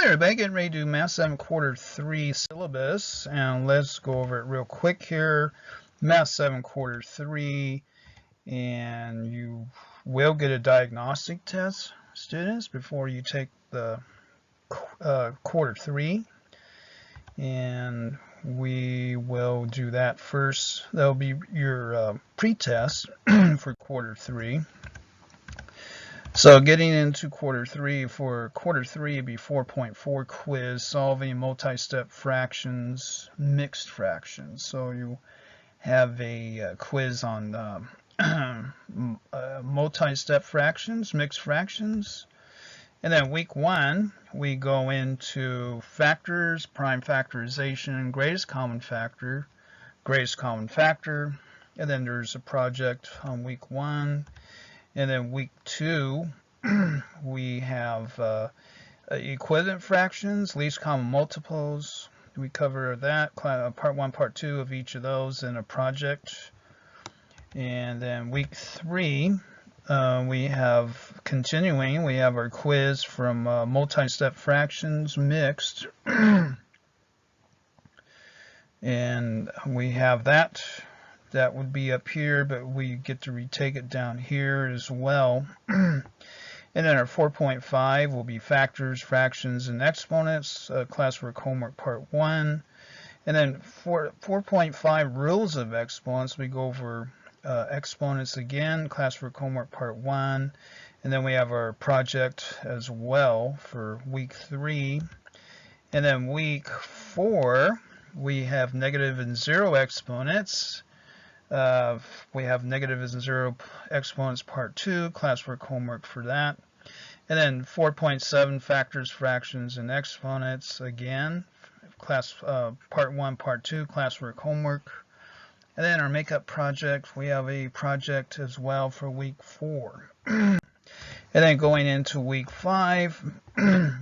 there, everybody, getting ready to do Math 7 Quarter 3 syllabus, and let's go over it real quick here. Math 7 Quarter 3, and you will get a diagnostic test, students, before you take the Quarter 3, and we will do that first. That'll be your pre-test for Quarter 3. So getting into Quarter 3, for Quarter 3 it'd be 4.4 quiz, solving multi-step fractions, mixed fractions. So you have a quiz on multi-step fractions, mixed fractions. And then week 1, we go into factors, prime factorization, greatest common factor, and then there's a project on week 1. And then week 2, we have equivalent fractions, least common multiples. We cover that, part 1, part 2 of each of those in a project. And then week 3, we have continuing, we have our quiz from multi-step fractions, mixed. And we have that. That would be up here, but we get to retake it down here as well. And then our 4.5 will be factors, fractions, and exponents, classwork homework part 1. And then 4.5 rules of exponents, we go over exponents again, classwork homework part 1. And then we have our project as well for week 3. And then week 4, we have negative and zero exponents. We have negative and zero exponents part 2, classwork homework for that. And then 4.7 factors, fractions, and exponents again, part 1, part 2, classwork homework. And then our makeup project, we have a project as well for week 4. And then going into week 5,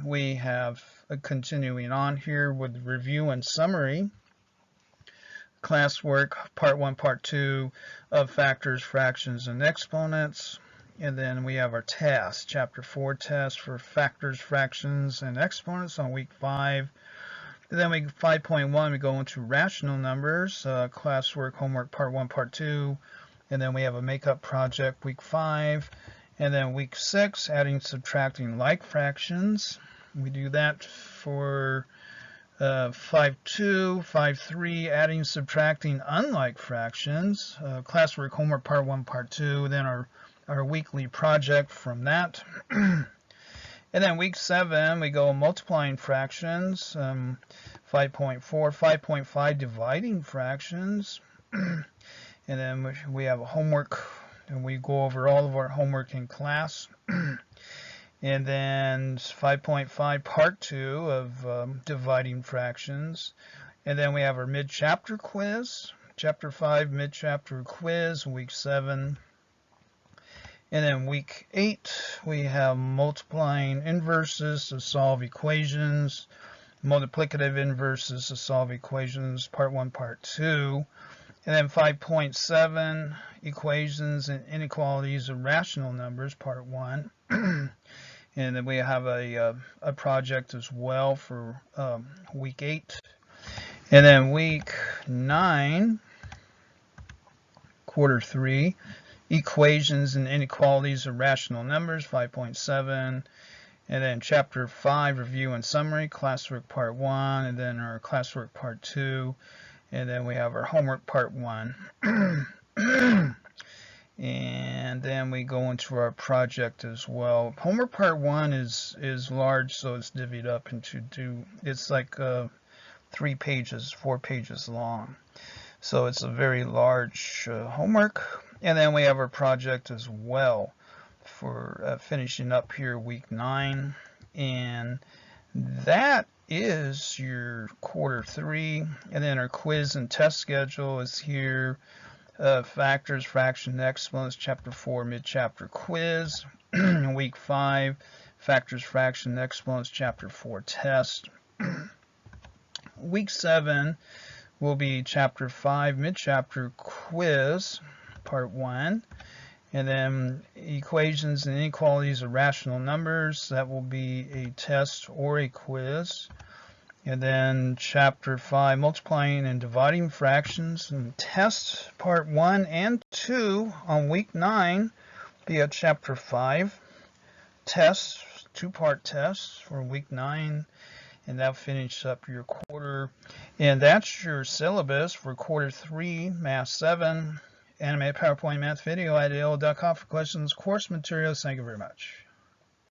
we have continuing on here with review and summary. Classwork, part 1, part 2 of factors, fractions, and exponents. And then we have our test, chapter 4 test for factors, fractions, and exponents on week 5. And then 5.1, we go into rational numbers, classwork, homework, part 1, part 2. And then we have a makeup project, week 5. And then week 6, adding, subtracting like fractions. We do that for 5.2, 5.3, adding, subtracting unlike fractions, classwork homework part 1, part 2, then our weekly project from that. And then week 7, we go multiplying fractions, 5.4, 5.5, dividing fractions. And then we have a homework, and we go over all of our homework in class. And then 5.5 part 2 of dividing fractions. And then we have our mid-chapter quiz, chapter 5 mid-chapter quiz, week 7. And then week 8, we have multiplying inverses to solve equations, multiplicative inverses to solve equations, part 1, part 2. And then 5.7, equations and inequalities of rational numbers, part 1. And then we have a project as well for week 8. And then week 9, quarter 3, equations and inequalities of rational numbers, 5.7. And then chapter 5, review and summary, classwork part 1. And then our classwork part 2. And then we have our homework part 1. And then we go into our project as well. Homework part 1 is large, so it's divvied up into it's like 3 pages, 4 pages long. So it's a very large homework. And then we have our project as well for finishing up here week 9. And that is your quarter 3. And then our quiz and test schedule is here. Factors, fraction, exponents, chapter 4 mid-chapter quiz. Week 5, factors, fraction, exponents, chapter 4 test. Week 7 will be chapter 5 mid-chapter quiz, part 1. And then equations and inequalities of rational numbers, that will be a test or a quiz. And then chapter 5, multiplying and dividing fractions, and tests part 1 and 2 on week 9 be at chapter 5. Tests, 2-part tests for week 9, and that'll finish up your quarter. And that's your syllabus for quarter 3, Math 7, Animated PowerPoint Math Video at AOL.com for questions, course materials. Thank you very much.